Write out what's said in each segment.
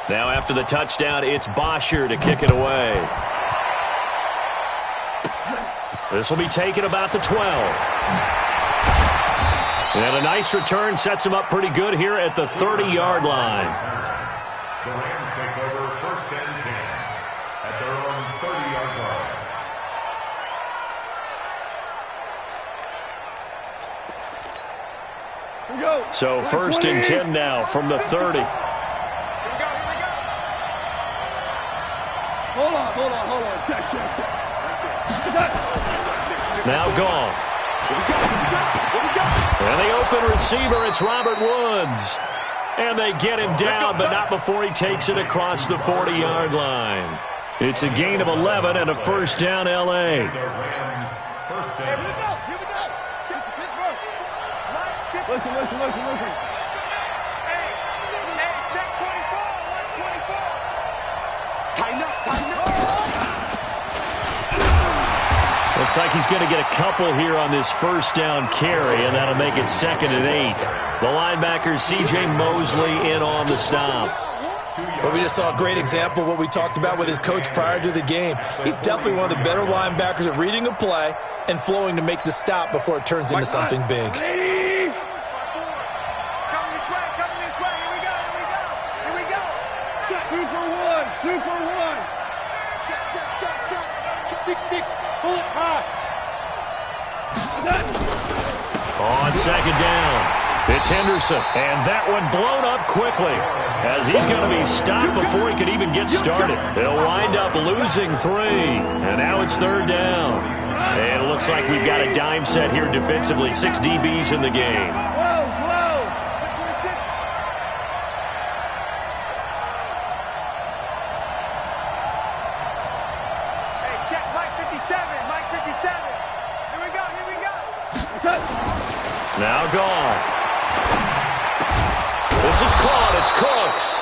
Now after the touchdown, it's Bosher to kick it away. This will be taken about the 12. And a nice return sets him up pretty good here at the 30-yard line. The Rams take over 1st and 10 at their own 30-yard line. So 1st and 10 now from the 30. Hold on. Check. Now gone. And the open receiver, it's Robert Woods. And they get him down, but not before he takes it across the 40-yard line. It's a gain of 11 and a 1st down, L.A. The Rams, 1st down. Here we go. Listen. Hey, check 24. Watch 24. Tighten up. Looks like he's going to get a couple here on this 1st down carry, and that'll make it 2nd and 8. The linebacker, C.J. Mosley, in on the stop. Well, we just saw a great example of what we talked about with his coach prior to the game. He's definitely one of the better linebackers at reading a play and flowing to make the stop before it turns into something big. Coming this way. Here we go. Check. 2 for 1. Check. 6. Pull it high. On 2nd down, it's Henderson. And that one blown up quickly as he's going to be stopped before he could even get started. He'll wind up losing 3. And now it's 3rd down. And it looks like we've got a dime set here defensively. 6 DBs in the game. Now gone. This is caught. It's Cooks.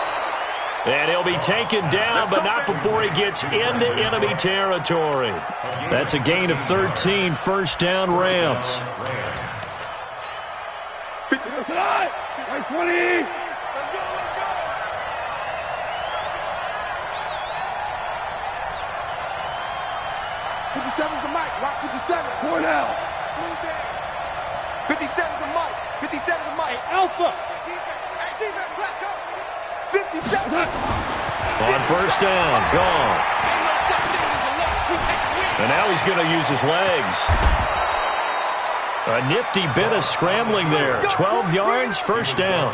And he'll be taken down, but not before he gets into enemy territory. That's a gain of 13, 1st down, Rams. 20. 57's the mic. Rock 57. Cornell. 57's the mic. 57's the mic. Alpha. Hey, defense, let's go. 57. On 1st down, gone. And now he's going to use his legs. A nifty bit of scrambling there. 12 yards, 1st down.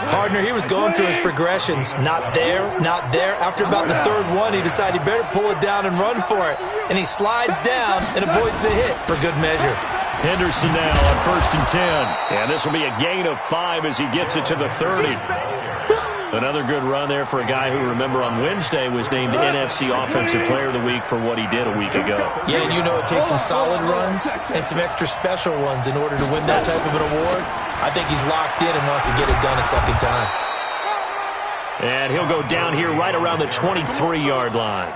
Partner, he was going through his progressions. Not there. After about the 3rd one, he decided he better pull it down and run for it. And he slides down and avoids the hit for good measure. Henderson now on 1st and 10. And this will be a gain of 5 as he gets it to the 30. Another good run there for a guy who, remember, on Wednesday was named NFC Offensive Player of the Week for what he did a week ago. Yeah, and you know it takes some solid runs and some extra special ones in order to win that type of an award. I think he's locked in and wants to get it done a 2nd time. And he'll go down here right around the 23-yard line.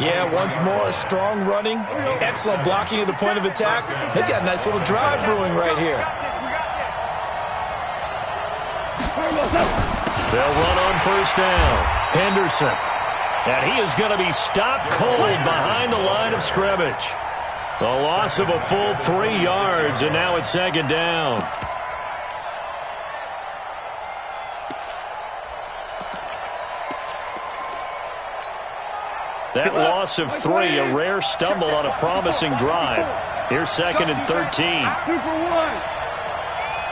Yeah, once more, strong running, excellent blocking at the point of attack. They've got a nice little drive brewing right here. They'll run on 1st down. Henderson. And he is going to be stopped cold behind the line of scrimmage. A loss of a full 3 yards, and now it's 2nd down. That loss of 3, a rare stumble on a promising drive. Here's 2nd and 13. 2 for 1.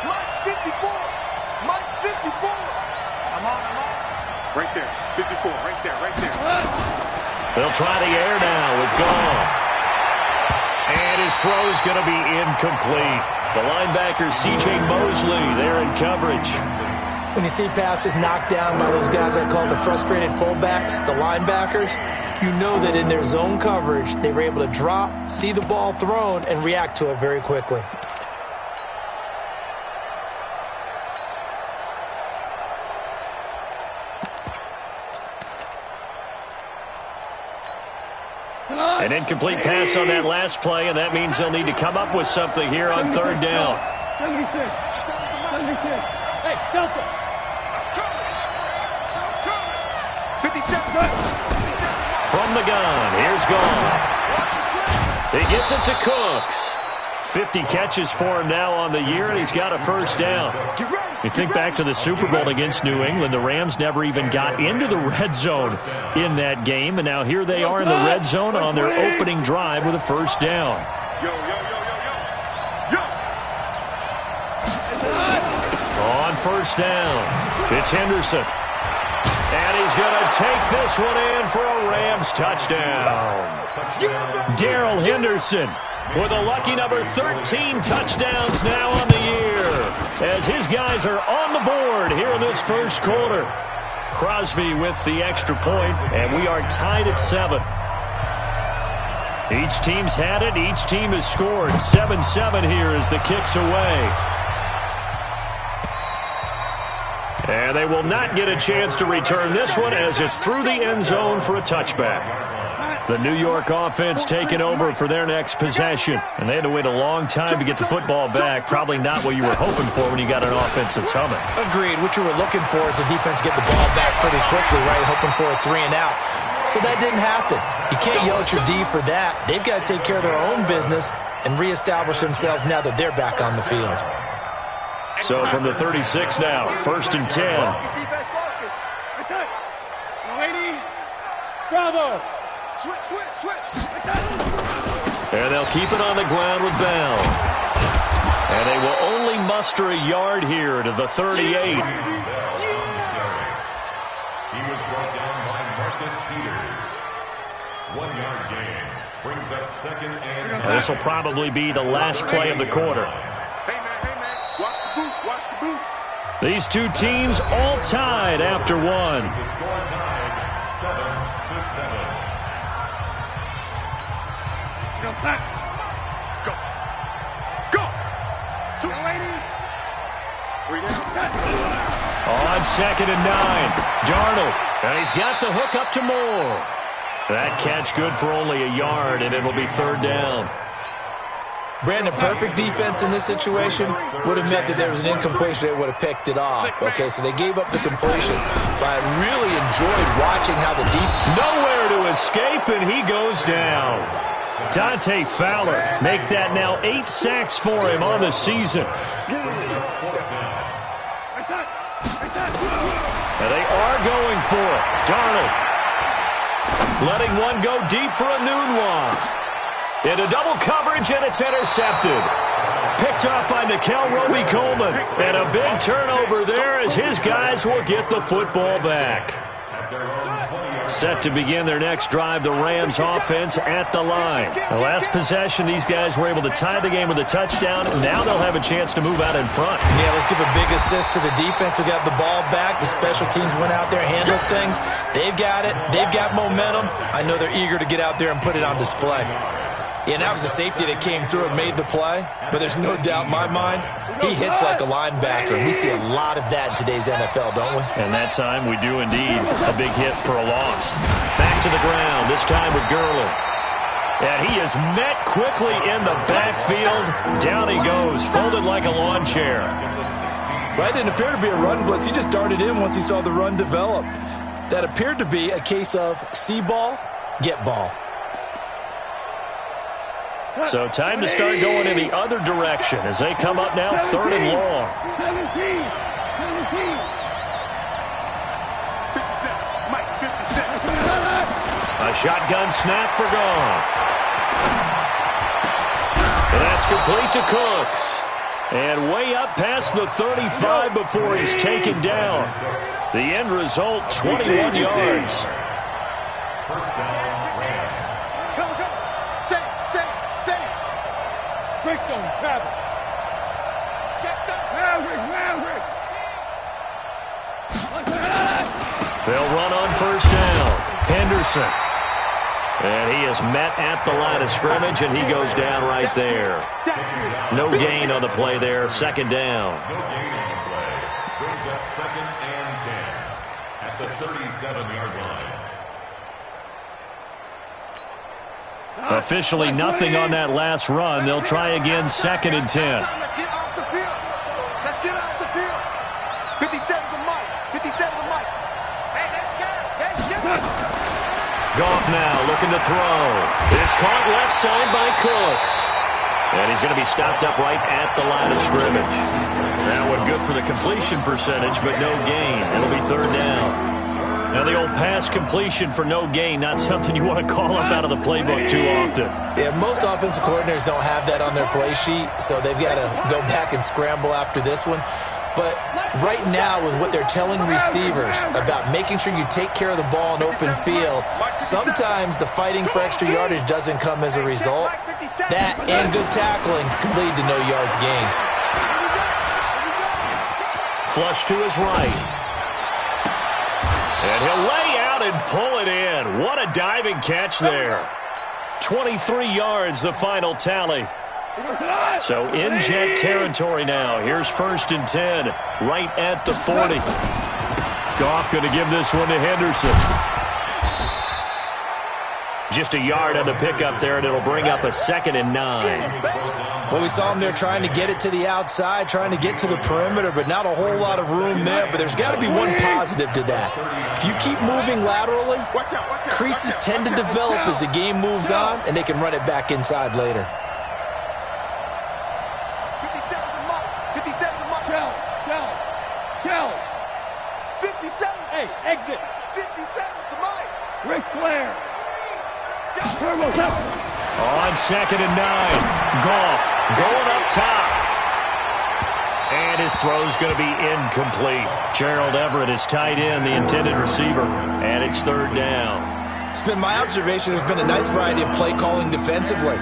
Mike 54. Mike 54. I'm on. Right there. 54. Right there. They'll try the air now with Goff. And his throw is going to be incomplete. The linebacker, C.J. Mosley, there in coverage. When you see passes knocked down by those guys I call the frustrated fullbacks, the linebackers, you know that in their zone coverage, they were able to drop, see the ball thrown, and react to it very quickly. An incomplete pass on that last play, and that means they'll need to come up with something here on 3rd down. 76. Hey, Delta. From the gun, here's Goff. He gets it to Cooks. 50 catches for him now on the year, and he's got a first down. You think back to the Super Bowl against New England, the Rams never even got into the red zone in that game, and now here they are in the red zone on their opening drive with a first down. On first down, it's Henderson. And he's going to take this one in for a Rams touchdown. Darrell Henderson with a lucky number 13 touchdowns now on the year, as his guys are on the board here in this first quarter. Crosby with the extra point, and we are tied at 7. Each team's had it. Each team has scored. 7-7 here as the kick's away. And they will not get a chance to return this one as it's through the end zone for a touchback. The New York offense taking over for their next possession. And they had to wait a long time to get the football back. Probably not what you were hoping for when you got an offense that's humming. Agreed. What you were looking for is the defense get the ball back pretty quickly, right? Hoping for a 3 and out. So that didn't happen. You can't yell at your D for that. They've got to take care of their own business and reestablish themselves now that they're back on the field. So from the 36 now, 1st and 10. Bravo. Switch. And they'll keep it on the ground with Bell. And they will only muster a yard here to the 38. He was brought down by Marcus Peters. 1-yard gain. Brings up 2nd and 10. This will probably be the last play of the quarter. Hey, man. Watch the boot. These two teams all tied after one. The score tied 7-7. Go. Two ladies. 3 down. On 2nd and 9, Darnold. And he's got the hook up to Moore. That catch good for only a yard, and it'll be 3rd down. Brandon, perfect defense in this situation would have meant that there was an incompletion. They would have picked it off. Okay, so they gave up the completion. But I really enjoyed watching how the deep... Nowhere to escape, and he goes down. Dante Fowler make that now 8 sacks for him on the season. And they are going for it. Darnold letting one go deep for a noon one. Into double coverage, and it's intercepted. Picked off by Nickel Roby-Coleman. And a big turnover there as his guys will get the football back. Set to begin their next drive, the Rams offense at the line. The last possession, these guys were able to tie the game with a touchdown, and now they'll have a chance to move out in front. Yeah, let's give a big assist to the defense who got the ball back. The special teams went out there and handled things. They've got it. They've got momentum. I know they're eager to get out there and put it on display. Yeah, and that was the safety that came through and made the play. But there's no doubt in my mind, he hits like a linebacker. We see a lot of that in today's NFL, don't we? And that time we do indeed. A big hit for a loss. Back to the ground, this time with Gurley. And he is met quickly in the backfield. Down he goes, folded like a lawn chair. Well, that didn't appear to be a run blitz. He just darted in once he saw the run develop. That appeared to be a case of see ball, get ball. So time to start going in the other direction as they come up now 3rd and long. 17. 57. Mike, 57. A shotgun snap for Goff. And that's complete to Cooks. And way up past the 35 before he's taken down. The end result, 21 yards. First down, Rams. Greystone, travel. Check that. Maverick. They'll run on first down. Henderson. And he is met at the line of scrimmage, and he goes down right there. No gain on the play there. 2nd down. No gain on the play. Brings up 2nd and 10 at the 37-yard line. Officially nothing on that last run. They'll try again 2nd and 10. Let's get off the field. 57 to Mike. 57 to Mike. Hey, let's go. Goff now looking to throw. It's caught left side by Cooks. And he's going to be stopped up right at the line of scrimmage. That one good for the completion percentage, but no gain. It'll be third down. Now, the old pass completion for no gain, not something you want to call up out of the playbook too often. Yeah, most offensive coordinators don't have that on their play sheet, so they've got to go back and scramble after this one. But right now, with what they're telling receivers about making sure you take care of the ball in open field, sometimes the fighting for extra yardage doesn't come as a result. That and good tackling could lead to no yards gained. Flush to his right. And he'll lay out and pull it in. What a diving catch there. 23 yards, the final tally. So in Jet territory now. Here's 1st and 10, right at the 40. Goff going to give this one to Henderson. Just a yard on the pickup there, and it'll bring up a 2nd and 9. Well, we saw him there trying to get it to the outside, trying to get to the perimeter, but not a whole lot of room there. But there's got to be one positive to that. If you keep moving laterally, creases tend to develop as the game moves on, and they can run it back inside later. 57. Hey, exit. 57's the mic. Ric Flair. On 2nd and 9, Goff going up top. And his throw's going to be incomplete. Gerald Everett is tight end, the intended receiver, and it's 3rd down. It's been my observation there's been a nice variety of play calling defensively.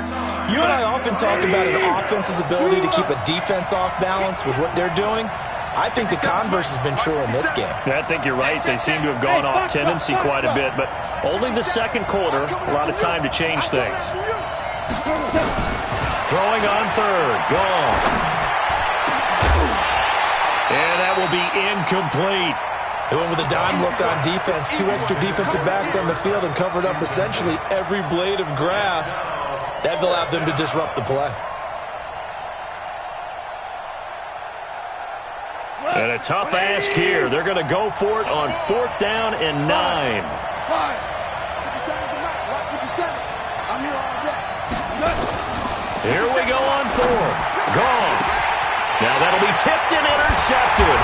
You and I often talk about an offense's ability to keep a defense off balance with what they're doing. I think the converse has been true in this game. I think you're right. They seem to have gone off tendency quite a bit, but only the 2nd quarter, a lot of time to change things. Throwing on 3rd, Goff. And that will be incomplete. They went with a dime look on defense, 2 extra defensive backs on the field and covered up essentially every blade of grass. That allowed them to disrupt the play. And a tough ask here. They're going to go for it on 4th down and 9. Here we go on 4th. Gone. Now that'll be tipped and intercepted.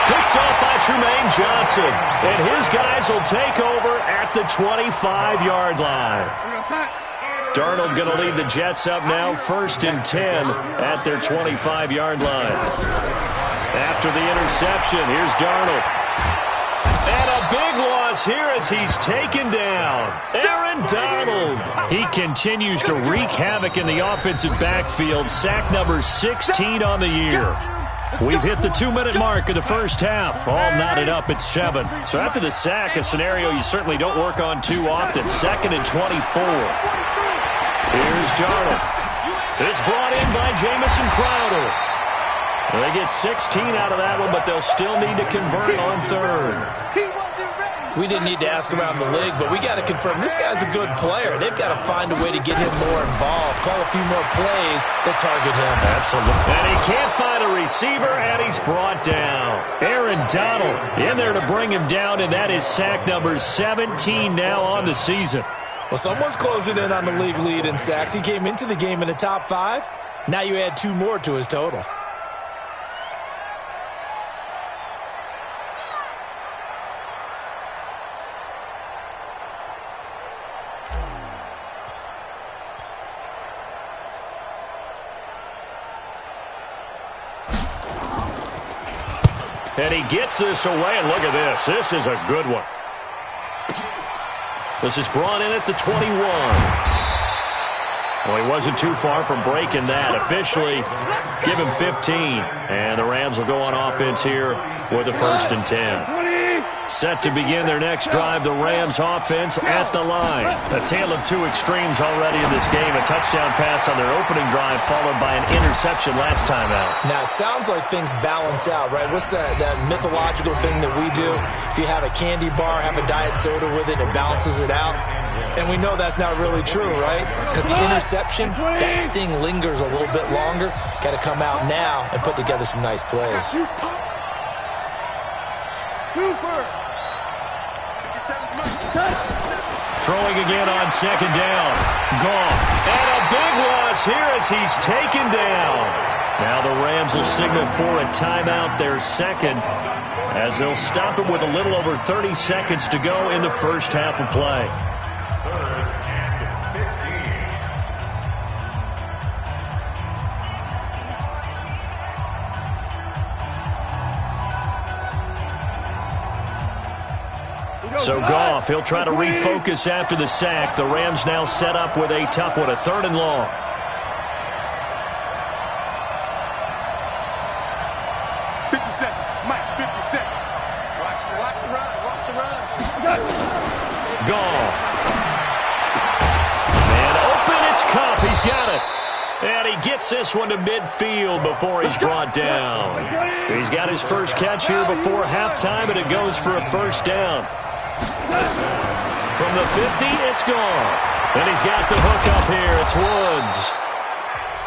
Picked off by Tremaine Johnson. And his guys will take over at the 25-yard line. Darnold going to lead the Jets up now, 1st and 10 at their 25-yard line. After the interception, here's Darnold. And a big loss here as he's taken down. Aaron Donald. He continues to wreak havoc in the offensive backfield. Sack number 16 on the year. We've hit the 2-minute mark of the first half. All knotted up at 7. So after the sack, a scenario you certainly don't work on too often. 2nd and 24. Here's Darnold. It's brought in by Jamison Crowder. They get 16 out of that one, but they'll still need to convert on 3rd. We didn't need to ask around the league, but we got to confirm this guy's a good player. They've got to find a way to get him more involved, call a few more plays that target him. Absolutely. And he can't find a receiver, and he's brought down. Aaron Donald in there to bring him down, and that is sack number 17 now on the season. Well, someone's closing in on the league lead in sacks. He came into the game in the top 5. Now you add 2 more to his total. And he gets this away, and look at this. This is a good one. This is brought in at the 21. Well, he wasn't too far from breaking that. Officially, give him 15. And the Rams will go on offense here with a 1st and 10. Set to begin their next drive, the Rams offense at the line. A tale of 2 extremes already in this game. A touchdown pass on their opening drive followed by an interception last time out. Now, it sounds like things balance out, right? What's that mythological thing that we do? If you have a candy bar, have a diet soda with it, it balances it out. And we know that's not really true, right? Because the interception, that sting lingers a little bit longer. Got to come out now and put together some nice plays. Throwing again on second down. Gone. And a big loss here as he's taken down. Now the Rams will signal for a timeout, their second, as they'll stop it with a little over 30 seconds to go in the first half of play. So Goff, he'll try to refocus after the sack. The Rams now set up with a tough one, a 3rd and long. Goff. And open, it's Kupp. He's got it. And he gets this one to midfield before he's brought down. He's got his first catch here before halftime, and it goes for a first down. From the 50, it's Goff. And he's got the hook up here. It's Woods.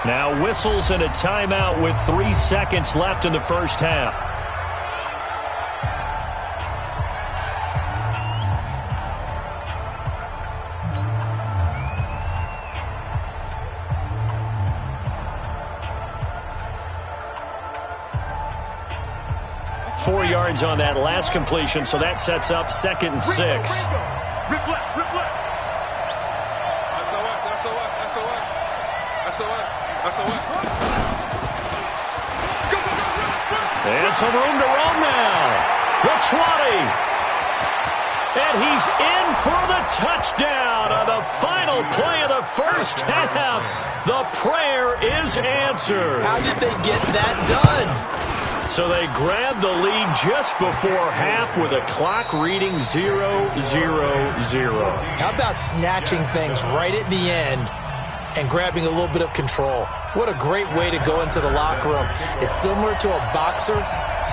Now whistles and a timeout with 3 seconds left in the first half. On that last completion, so that sets up 2nd and 6. Rip left, rip left. SOS. Go. And some room to run now. The 20. And he's in for the touchdown on the final play of the first half. The prayer is answered. How did they get that done? So they grabbed the lead just before half with a clock reading 0-0-0. How about snatching things right at the end and grabbing a little bit of control? What a great way to go into the locker room. It's similar to a boxer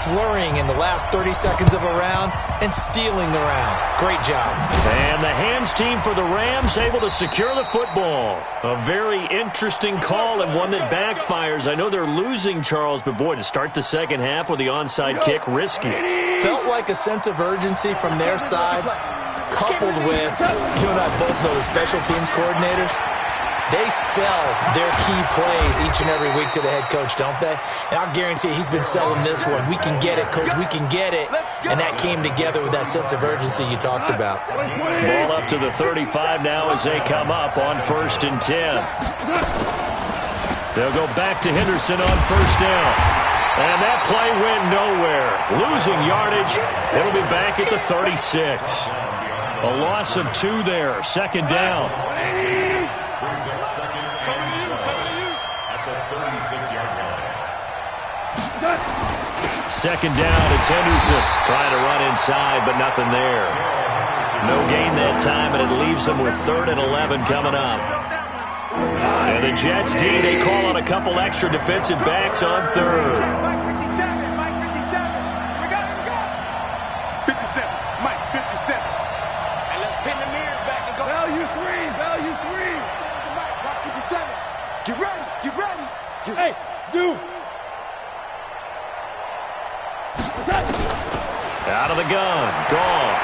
flurrying in the last 30 seconds of a round and stealing the round. Great job. And the hands team for the Rams able to secure the football. A very interesting call and one that backfires. I know they're losing, Charles, but boy, to start the second half with the onside kick, risky. Felt like a sense of urgency from their side, coupled with, you and I both know, the special teams coordinators. They sell their key plays each and every week to the head coach, don't they? And I'll guarantee he's been selling this one. We can get it, coach. We can get it. And that came together with that sense of urgency you talked about. Ball up to the 35 now as they come up on 1st and 10. They'll go back to Henderson on 1st down. And that play went nowhere. Losing yardage. It'll be back at the 36. A loss of 2 there. 2nd down. Brings up second at the 36-yard line. 2nd down, it's Henderson trying to run inside, but nothing there. No gain that time, and it leaves them with 3rd and 11 coming up. And the Jets D, they call on a couple extra defensive backs on 3rd. Mike 57. We got it. 57. Mike 57. And let's pin the mirrors back and go. Value 3. Get ready. Hey, zoom. Out of the gun, Goff.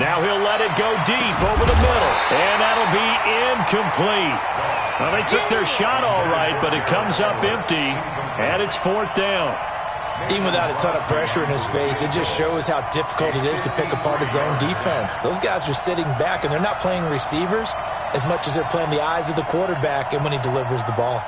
Now he'll let it go deep over the middle, and that'll be incomplete. Well, they took their shot all right, but it comes up empty, and it's 4th down. Even without a ton of pressure in his face, it just shows how difficult it is to pick apart his own defense. Those guys are sitting back, and they're not playing receivers as much as they're playing the eyes of the quarterback and when he delivers the ball.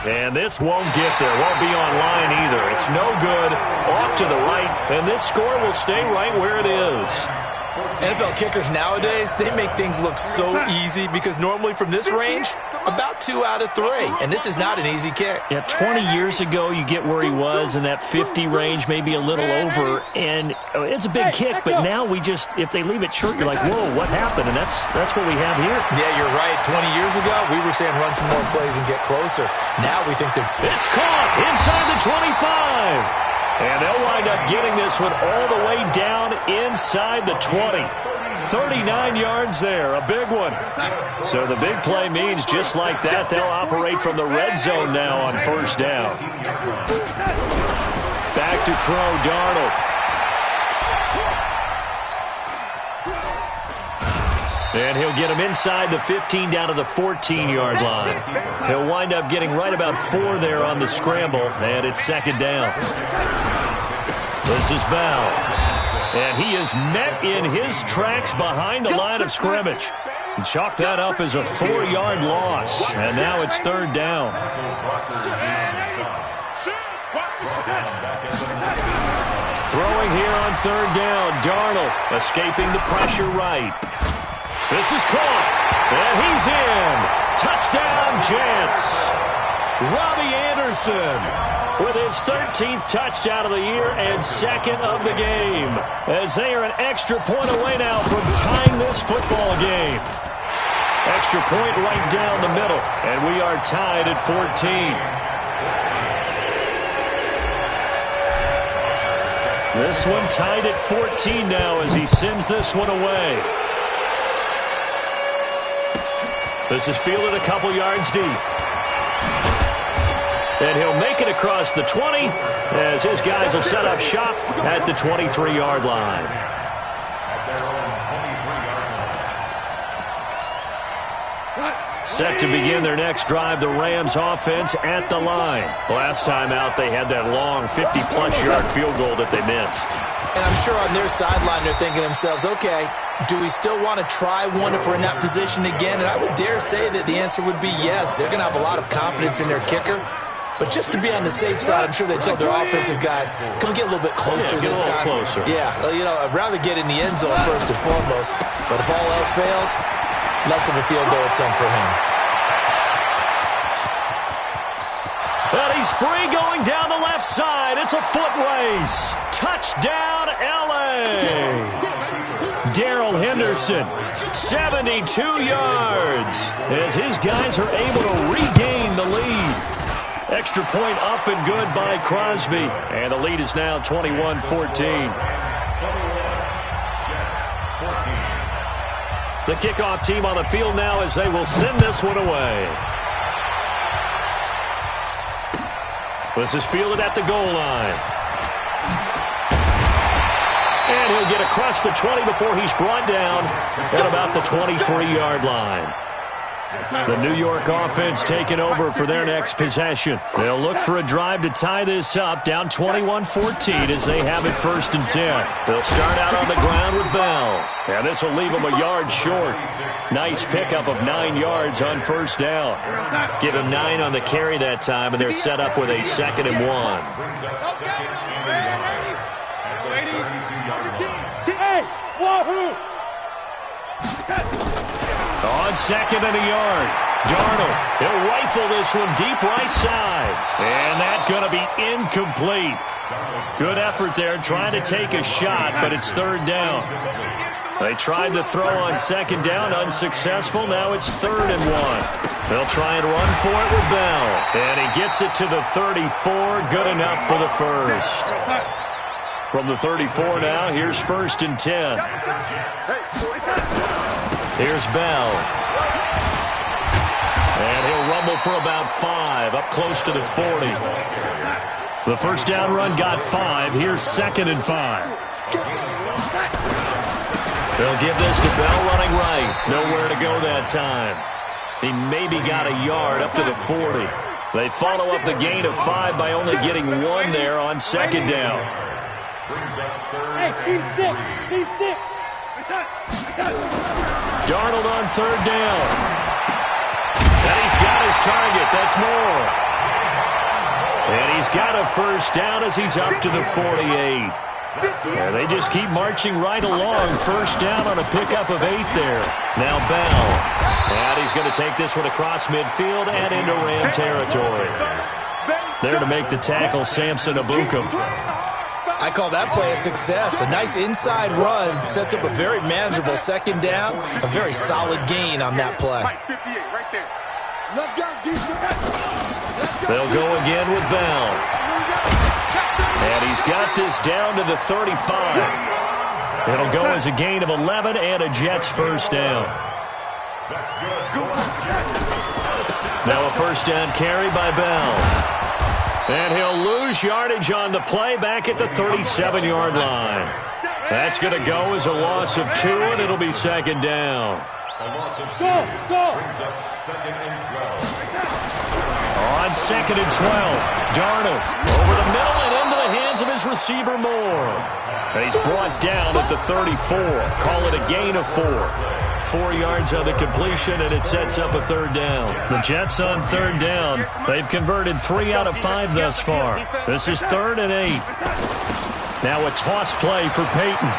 And this won't get there, won't be online either. It's no good, off to the right, and this score will stay right where it is. NFL kickers nowadays, they make things look so easy because normally from this range, About 2 out of 3, and this is not an easy kick. Yeah, 20 years ago, you get where he was in that 50 range, maybe a little over, and it's a big kick, but now if they leave it short, you're like, whoa, what happened? And that's what we have here. Yeah, you're right. 20 years ago, we were saying run some more plays and get closer. Now we think it's caught inside the 25. And they'll wind up getting this one all the way down inside the 20. 39 yards there, a big one. So the big play means just like that, they'll operate from the red zone now on first down. Back to throw, Darnold. And he'll get him inside the 15 down to the 14-yard line. He'll wind up getting right about 4 there on the scramble, and it's second down. This is Bell. And he is met in his tracks behind the line of scrimmage. And chalk that up as a 4-yard loss. And now it's third down. Throwing here on third down. Darnold escaping the pressure right. This is caught. And he's in. Touchdown, Jets. Robbie Anderson with his 13th touchdown of the year and second of the game, as they are an extra point away now from tying this football game. Extra point right down the middle, and we are tied at 14. This one tied at 14 now as he sends this one away. This is fielded a couple yards deep. And he'll make it across the 20 as his guys will set up shop at the 23-yard line. Set to begin their next drive, the Rams offense at the line. Last time out, they had that long 50-plus yard field goal that they missed. And I'm sure on their sideline they're thinking to themselves, okay, do we still want to try one if we're in that position again? And I would dare say that the answer would be yes. They're going to have a lot of confidence in their kicker. But just to be on the safe side, I'm sure they told their offensive guys, can we get a little bit closer this time? Closer. Yeah, you know, I'd rather get in the end zone first and foremost. But if all else fails, less of a field goal attempt for him. Well, he's free going down the left side. It's a foot race. Touchdown, L.A. Darrell Henderson, 72 yards, as his guys are able to regain the lead. Extra point up and good by Crosby. And the lead is now 21-14. The kickoff team on the field now as they will send this one away. This is fielded at the goal line. And he'll get across the 20 before he's brought down at about the 23-yard line. The New York offense taking over for their next possession. They'll look for a drive to tie this up, down 21-14 as they have it first and 10. They'll start out on the ground with Bell. And this will leave them a yard short. Nice pickup of 9 yards on first down. Give him 9 on the carry that time, and they're set up with a 2nd and 1. On 2nd and a yard, Darnold, he'll rifle this one deep right side. And that's going to be incomplete. Good effort there, trying to take a shot, but it's third down. They tried to throw on 2nd down, unsuccessful. Now it's 3rd and 1. They'll try and run for it with Bell. And he gets it to the 34, good enough for the first. From the 34 now, here's 1st and 10. Here's Bell. And he'll rumble for about 5, up close to the 40. The first down run got 5. Here's 2nd and 5. They'll give this to Bell running right. Nowhere to go that time. He maybe got a yard up to the 40. They follow up the gain of 5 by only getting 1 there on 2nd down. Hey, team 6. Darnold on 3rd down. And he's got his target. That's more. And he's got a first down as he's up to the 48. And they just keep marching right along. First down on a pickup of 8 there. Now Bell. And he's going to take this one across midfield and into Ram territory. There to make the tackle, Samson Abukum. I call that play a success. A nice inside run sets up a very manageable second down. A very solid gain on that play. They'll go again with Bell. And he's got this down to the 35. It'll go as a gain of 11 and a Jets first down. Now a first down carry by Bell. And he'll lose yardage on the play back at the 37-yard line. That's going to go as a loss of 2, and it'll be second down. A loss of 2 brings up second and 12. On second and 12, Darnold over the middle and into the hands of his receiver Moore. He's brought down at the 34. Call it a gain of 4. 4 yards on the completion, and it sets up a third down. The Jets on third down. They've converted 3 out of 5 thus far. This is 3rd and 8. Now a toss play for Peyton.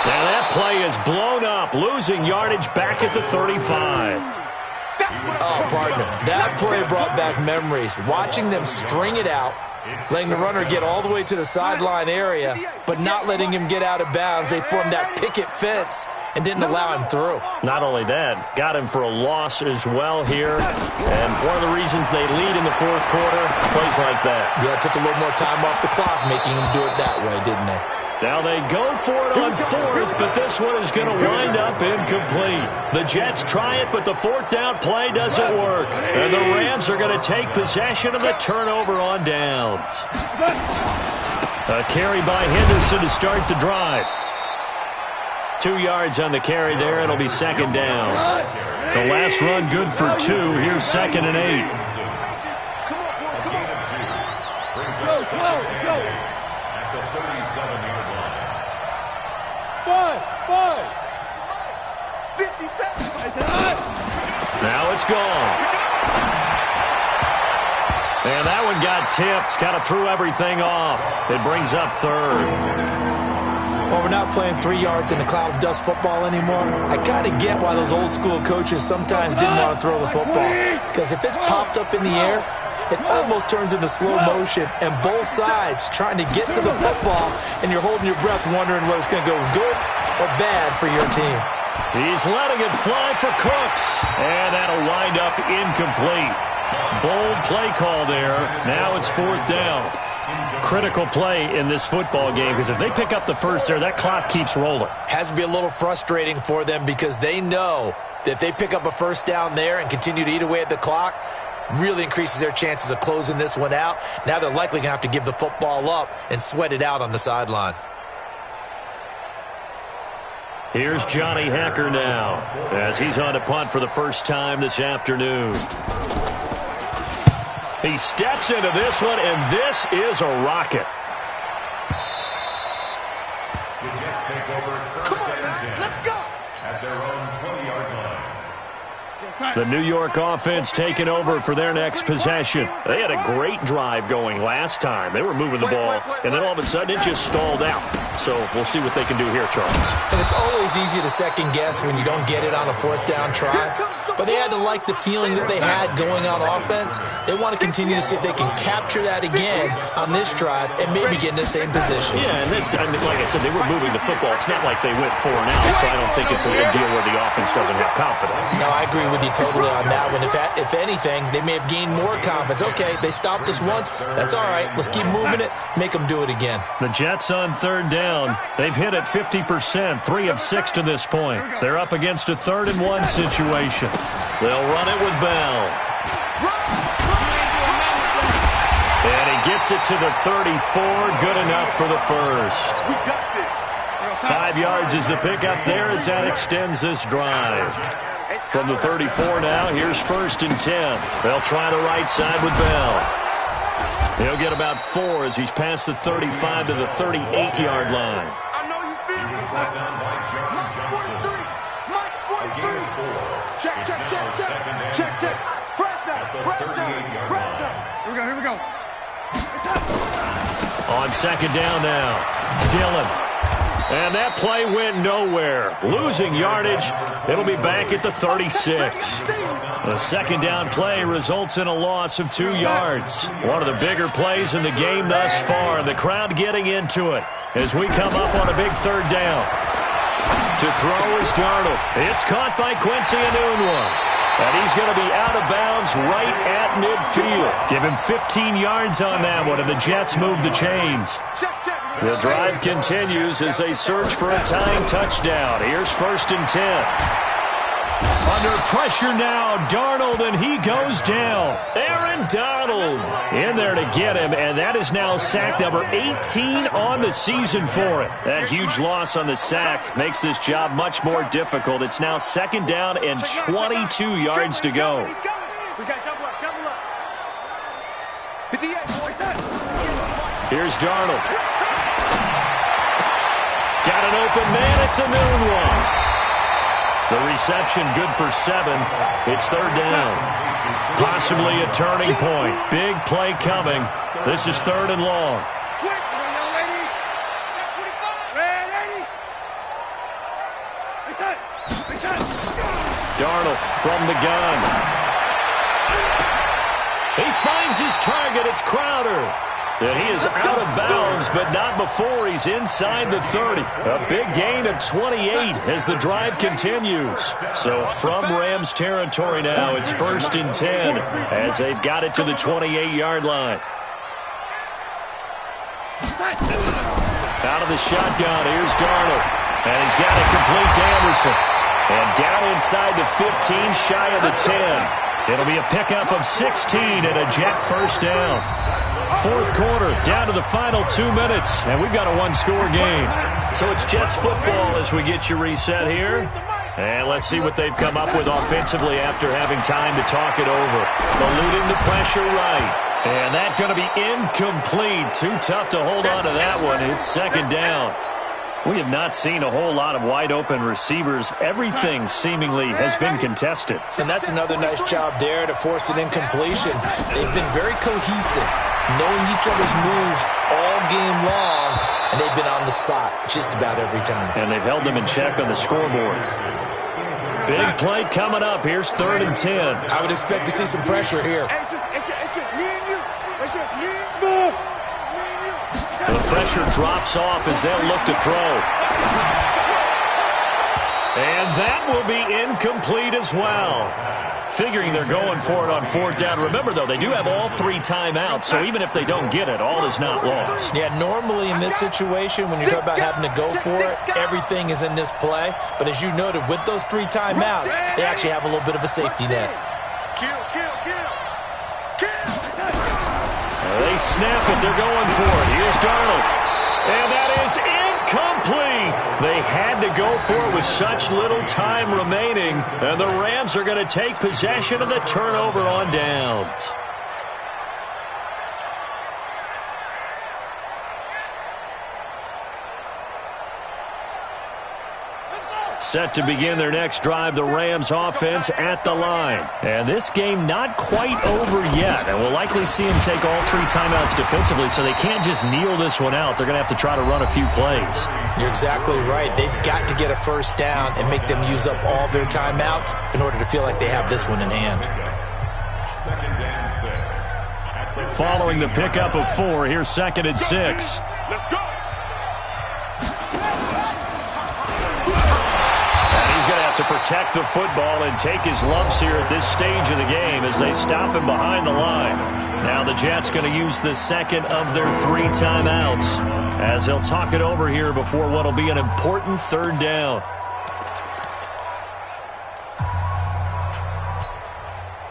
Now that play is blown up, losing yardage back at the 35. Oh, partner, that play brought back memories. Watching them string it out, letting the runner get all the way to the sideline area, but not letting him get out of bounds. They formed that picket fence and didn't allow him through. Not only that, got him for a loss as well here. And one of the reasons they lead in the fourth quarter, plays like that. Yeah, it took a little more time off the clock, making him do it that way, didn't they? Now they go for it on 4th, but this one is going to wind up incomplete. The Jets try it, but the 4th down play doesn't work. And the Rams are going to take possession of the turnover on downs. A carry by Henderson to start the drive. 2 yards on the carry there. It'll be second down. The last run good for 2. Here's second and 8. At the 37-yard line. 57. Now it's gone. And that one got tipped. Kind of threw everything off. It brings up 3rd. Well, we're not playing 3 yards in a cloud of dust football anymore. I kind of get why those old school coaches sometimes didn't want to throw the football. Because if it's popped up in the air, it almost turns into slow motion, and both sides trying to get to the football, and you're holding your breath wondering whether it's going to go good or bad for your team. He's letting it fly for Cooks, and that'll wind up incomplete. Bold play call there. Now it's 4th down. Critical play in this football game, because if they pick up the first there, that clock keeps rolling. Has to be a little frustrating for them, because they know that if they pick up a first down there and continue to eat away at the clock, really increases their chances of closing this one out. Now they're likely going to have to give the football up and sweat it out on the sideline. Here's Johnny Hacker now, as he's on a punt for the first time this afternoon. He steps into this one, and this is a rocket. The Jets take over first and 10. Let's go. At their own 20-yard line. The New York offense taking over for their next possession. They had a great drive going last time. They were moving the ball, and then all of a sudden it just stalled out. So we'll see what they can do here, Charles. And it's always easy to second guess when you don't get it on a 4th down try. But they had to like the feeling that they had going on offense. They want to continue to see if they can capture that again on this drive and maybe get in the same position. Yeah, and that's, I mean, like I said, they were moving the football. It's not like they went 4 and out, so I don't think it's a deal where the offense doesn't have confidence. No, I agree with you totally on that one. If anything, they may have gained more confidence. Okay, they stopped us once. That's all right. Let's keep moving it. Make them do it again. The Jets on third down. They've hit it 50%, 3 of 6 to this point. They're up against a 3rd and 1 situation. They'll run it with Bell. And he gets it to the 34. Good enough for the first. We got this. 5 yards is the pickup there as that extends this drive. From the 34 now, here's 1st and 10. They'll try the right side with Bell. He'll get about 4 as he's past the 35 to the 38-yard line. I know you feel He's it. brought down by John Johnson. Mike's A gain of 4. Check, check, It's check, now check. second and Check, check. 6. Press down, At the press down, 38-yard press line. down. Here we go. On second down now, Dillon. And that play went nowhere. Losing yardage. It'll be back at the 36. The second down play results in a loss of 2 yards. One of the bigger plays in the game thus far, and the crowd getting into it as we come up on a big third down. To throw is Darnold. It's caught by Quincy Enunwa. And he's going to be out of bounds right at midfield. Give him 15 yards on that one, and the Jets move the chains. The drive continues as they search for a tying touchdown. Here's 1st and 10. Under pressure now, Darnold, and he goes down. Aaron Donald in there to get him, and that is now sack number 18 on the season for it. That huge loss on the sack makes this job much more difficult. It's now 2nd down and 22 yards to go. Here's Darnold. Got an open man. It's a new one. The reception good for 7. It's 3rd down. Possibly a turning point. Big play coming. This is 3rd and long. Darnold from the gun. He finds his target. It's Crowder. That he is out of bounds, but not before he's inside the 30. A big gain of 28 as the drive continues. So from Rams territory now, it's 1st and 10 as they've got it to the 28-yard line. Out of the shotgun, here's Darnold. And he's got it complete to Anderson. And down inside the 15, shy of the 10. It'll be a pickup of 16 and a Jet 1st down. 4th quarter, down to the final 2 minutes, and we've got a 1-score game. So it's Jets football as we get you reset here. And let's see what they've come up with offensively after having time to talk it over. Eluding the pressure right. And that's going to be incomplete. Too tough to hold on to that one. It's 2nd down. We have not seen a whole lot of wide-open receivers. Everything seemingly has been contested. And that's another nice job there to force an incompletion. They've been very cohesive, knowing each other's moves all game long, and they've been on the spot just about every time. And they've held them in check on the scoreboard. Big play coming up. Here's 3rd and 10. I would expect to see some pressure here. It's just me and you. It's just me and you. The pressure drops off as they'll look to throw. And that will be incomplete as well. Figuring they're going for it on 4th down. Remember, though, they do have all 3 timeouts, so even if they don't get it, all is not lost. Yeah, normally in this situation, when you're talking about having to go for it, everything is in this play. But as you noted, with those 3 timeouts, they actually have a little bit of a safety net. They snap it. They're going for it. Here's Darnold. And that is incomplete. They had to go for it with such little time remaining. And the Rams are going to take possession of the turnover on downs. Set to begin their next drive, the Rams offense at the line. And this game not quite over yet. And we'll likely see them take all 3 timeouts defensively, so they can't just kneel this one out. They're going to have to try to run a few plays. You're exactly right. They've got to get a 1st down and make them use up all their timeouts in order to feel like they have this one in hand. Following the pickup of 4, here's 2nd and 6. Let's go. To protect the football and take his lumps here at this stage of the game as they stop him behind the line. Now the Jets going to use the 2nd of their 3 timeouts as they'll talk it over here before what will be an important 3rd down.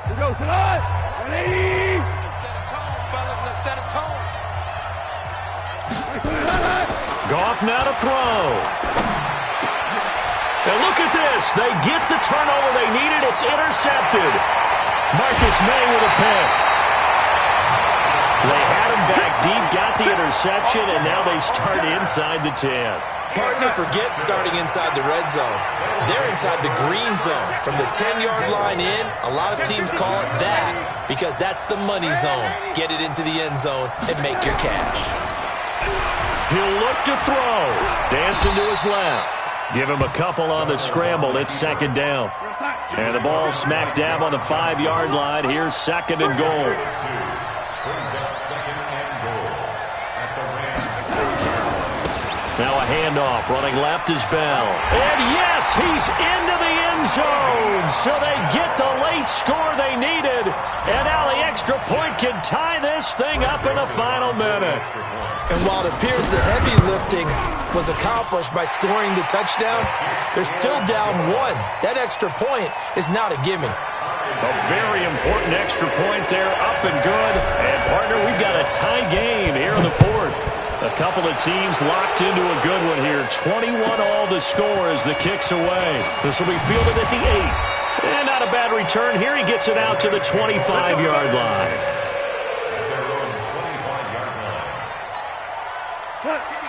Here goes tonight. Ready? Let's set a tone, fellas. Let's set a tone. Goff now to throw. And look at this. They get the turnover they needed. It's intercepted. Marcus May with a pick. They had him back deep, got the interception, and now they start inside the 10. Partner forgets starting inside the red zone. They're inside the green zone. From the 10-yard line in, a lot of teams call it that because that's the money zone. Get it into the end zone and make your cash. He'll look to throw. Dancing to his left. Give him a couple on the scramble. It's second down. And the ball smack dab on the 5-yard line. Here's second and goal. Brings up second and goal at the Rams. Now a handoff. Running left is Bell. And yes, he's into the end zone. So they get the late score they needed. And now the extra point can tie this thing up in the final minute. And while it appears the heavy lifting was accomplished by scoring the touchdown, they're still down 1. That extra point is not a gimme. A very important extra point there, up and good. And, partner, we've got a tie game here in the fourth. A couple of teams locked into a good one here. 21 all the score as the kick's away. This will be fielded at the 8. And not a bad return here. He gets it out to the 25-yard line.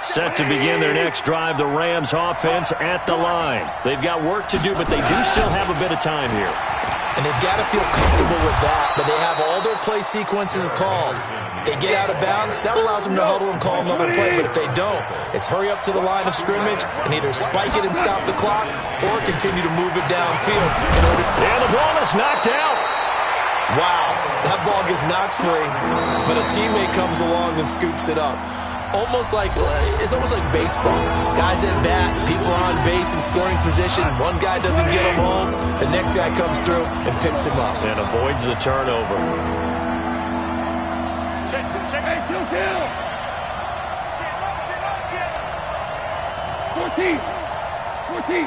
Set to begin their next drive, the Rams offense at the line. They've got work to do, but they do still have a bit of time here. And they've got to feel comfortable with that, but they have all their play sequences called. If they get out of bounds, that allows them to huddle and call another play, but if they don't, it's hurry up to the line of scrimmage and either spike it and stop the clock or continue to move it downfield. And the ball is knocked out. Wow, that ball gets knocked free, but a teammate comes along and scoops it up. It's almost like baseball. Guys at bat, people are on base in scoring position. One guy doesn't get him home. The next guy comes through and picks him up. And avoids the turnover. Check, hey, kill. 14.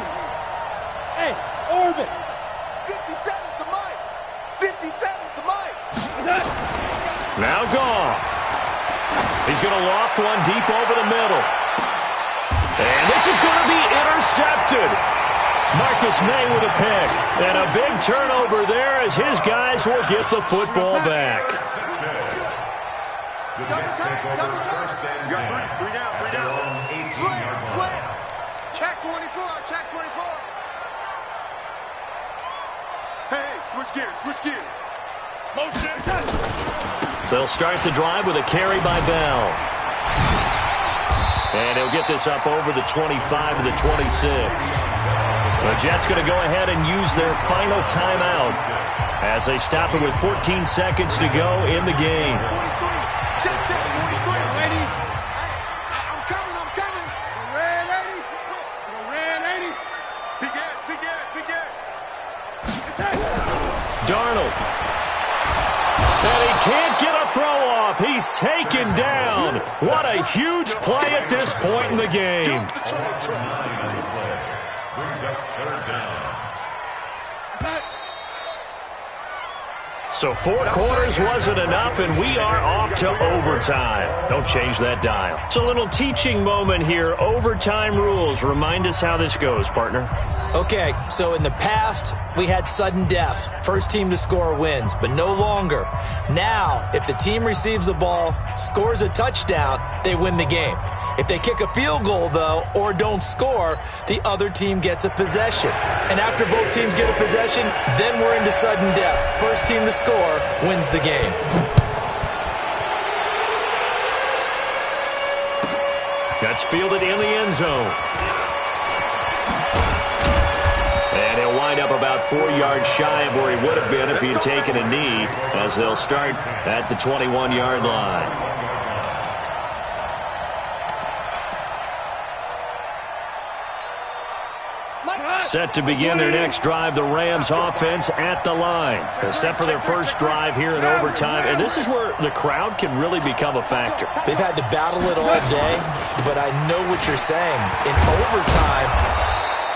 Hey, orbit. 57 to Mike. 57 to Mike. Now Goff. He's going to loft one deep over the middle. And this is going to be intercepted. Marcus May with a pick. And a big turnover there as his guys will get the football back. The Jets take over first and 10. Three down. From 18-yard line. Check 24. Hey, switch gears. Motion. They'll start the drive with a carry by Bell. And he'll get this up over the 25 to the 26. The Jets going to go ahead and use their final timeout as they stop it with 14 seconds to go in the game. Check 43. Ready? I'm coming. Red 80. Big gas. Darnold. And he can't get a throw off. He's taken down. What a huge play at this point in the game. Brings up third down. So 4 quarters wasn't enough, and we are off to overtime. Don't change that dial. It's a little teaching moment here. Overtime rules. Remind us how this goes, partner. Okay, so in the past, we had sudden death. First team to score wins, but no longer. Now, if the team receives the ball, scores a touchdown, they win the game. If they kick a field goal, though, or don't score, the other team gets a possession. And after both teams get a possession, then we're into sudden death. First team to score wins the game. That's fielded in the end zone. And he'll wind up about 4 yards shy of where he would have been if he had taken a knee, as they'll start at the 21-yard line. Set to begin their next drive, the Rams offense at the line. Except for their first drive here in overtime. And this is where the crowd can really become a factor. They've had to battle it all day, but I know what you're saying. In overtime,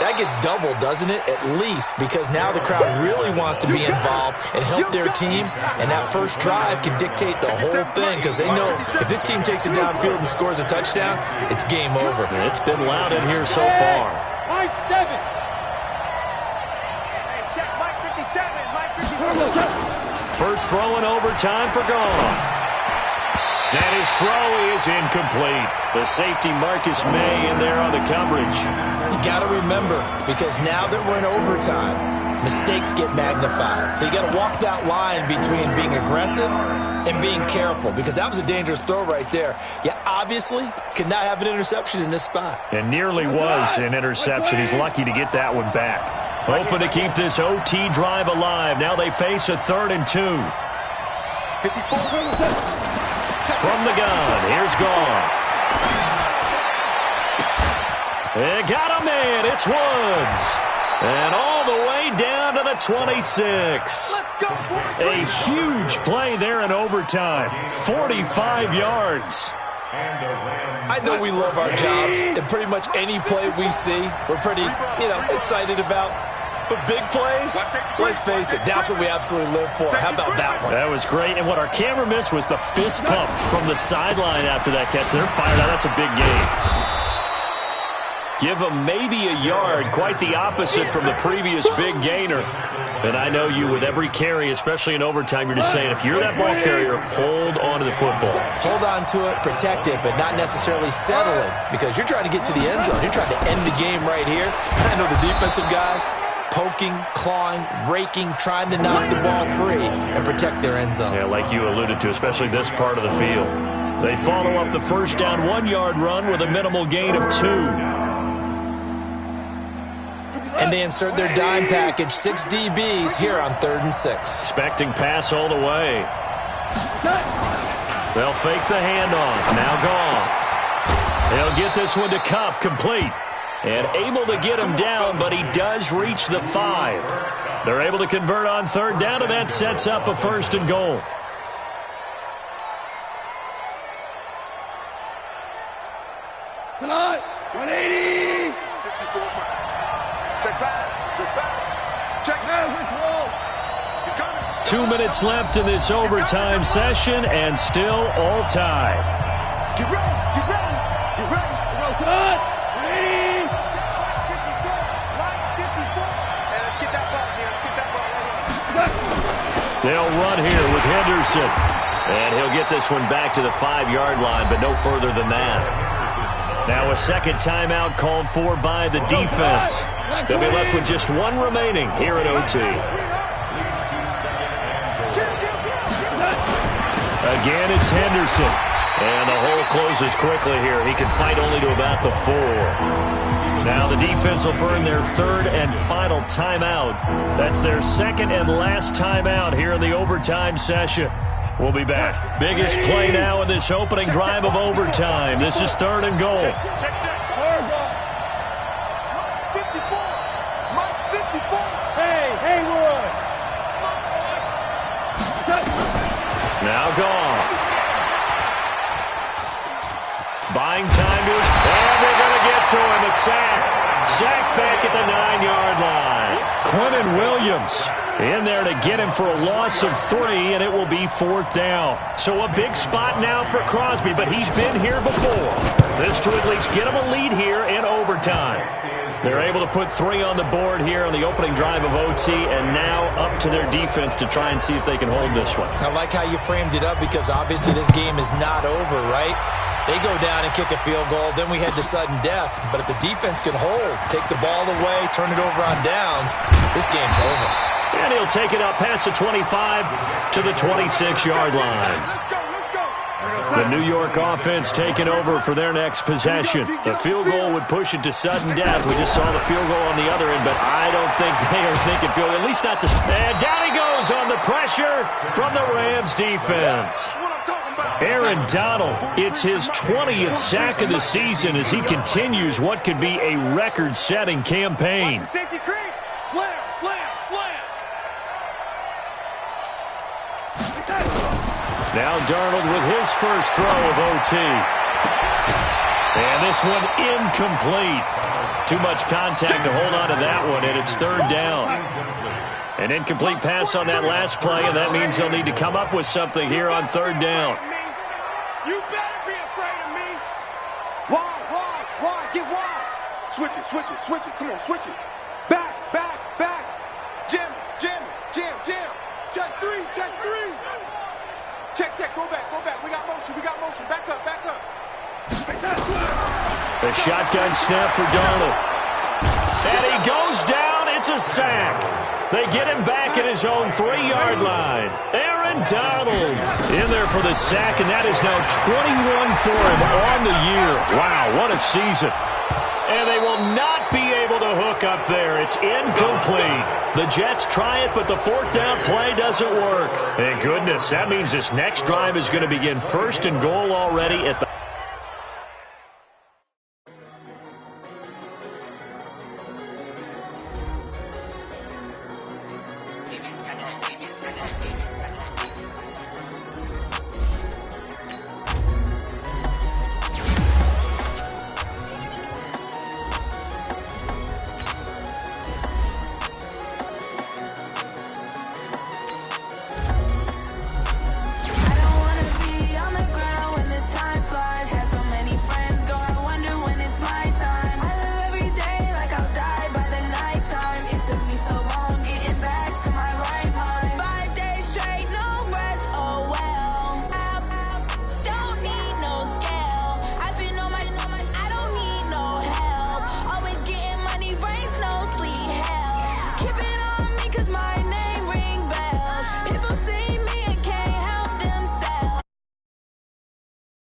that gets doubled, doesn't it? At least, because now the crowd really wants to be involved and help their team, and that first drive can dictate the whole thing, because they know if this team takes it downfield and scores a touchdown, it's game over. It's been loud in here so far. Mike 7. Check Mike 57. First throw in overtime for Goff. And his throw is incomplete. The safety Marcus May in there on the coverage. You got to remember, because now that we're in overtime, mistakes get magnified. So you got to walk that line between being aggressive and being careful, because that was a dangerous throw right there. You obviously could not have an interception in this spot. And nearly was an interception. He's lucky to get that one back. Hoping to keep this OT drive alive. Now they face a 3rd and 2. 54. From the gun, here's Goff. They got a man. It's Woods. And all the way down to the 26. A huge play there in overtime. 45 yards. I know we love our jobs, and pretty much any play we see, we're pretty, excited about. But big plays, let's face it, that's what we absolutely live for. How about that one? That was great. And what our camera missed was the fist pump from the sideline after that catch. They're fired out. That's a big game. Give them maybe a yard, quite the opposite from the previous big gainer. And I know you, with every carry, especially in overtime, you're just saying, if you're that ball carrier, hold on to the football. Hold on to it, protect it, but not necessarily settle it, because you're trying to get to the end zone. You're trying to end the game right here. I know the defensive guys poking, clawing, raking, trying to knock the ball free and protect their end zone. Yeah, like you alluded to, especially this part of the field. They follow up the first down 1-yard run with a minimal gain of 2. And they insert their dime package, 6 DBs here on 3rd and 6. Expecting pass all the way. They'll fake the handoff. Now Goff. They'll get this one to Kupp, complete. And able to get him down, but he does reach the 5. They're able to convert on 3rd down, and that sets up a 1st and goal. Come on, 180. 54. Check pass. Check pass. Check pass. He's coming. 2 minutes left in this overtime session, and still all tied. Get ready. Get ready. Get ready. Come on, 180. Line 54. And let's get that ball here. Let's get that ball right here. They'll run here with Henderson. And he'll get this one back to the 5-yard line, but no further than that. Now a second timeout called for by the defense. They'll be left with just 1 remaining here at OT. Again, it's Henderson. And the hole closes quickly here. He can fight only to about the 4. Now the defense will burn their 3rd and final timeout. That's their 2nd and last timeout here in the overtime session. We'll be back. Biggest play now in this opening drive of overtime. This is 3rd and goal. Now Goff. Buying time to his... And they're going to get to him. A sack. Sack back at the 9-yard line. Quentin Williams in there to get him for a loss of 3, and it will be 4th down. So a big spot now for Crosby, but he's been here before. This to at least get him a lead here in overtime. They're able to put 3 on the board here on the opening drive of OT, and now up to their defense to try and see if they can hold this one. I like how you framed it up, because obviously this game is not over, right? They go down and kick a field goal, then we head to sudden death. But if the defense can hold, take the ball away, turn it over on downs, this game's over. And he'll take it up past the 25 to the 26-yard line. The New York offense taking over for their next possession. The field goal would push it to sudden death. We just saw the field goal on the other end, but I don't think they are thinking field, at least not this. And down he goes on the pressure from the Rams defense. Aaron Donald, it's his 20th sack of the season as he continues what could be a record-setting campaign. Safety creep. Slam, slam, slam. Now Darnold with his first throw of OT. And this one incomplete. Too much contact to hold on to that one, and it's 3rd down. An incomplete pass on that last play, and that means they'll need to come up with something here on 3rd down. You better be afraid of me. Wide, get wide. Switch it. Come on, switch it. Back. Jam. Check three. Check, go back. We got motion. Back up. The shotgun snap for Darnold. And he goes down. It's a sack. They get him back at his own 3-yard line. Aaron Donald in there for the sack, and that is now 21 for him on the year. Wow, what a season. And they will not be able to hook up there. It's incomplete. The Jets try it, but the 4th down play doesn't work. Thank goodness. That means this next drive is going to begin 1st and goal already at the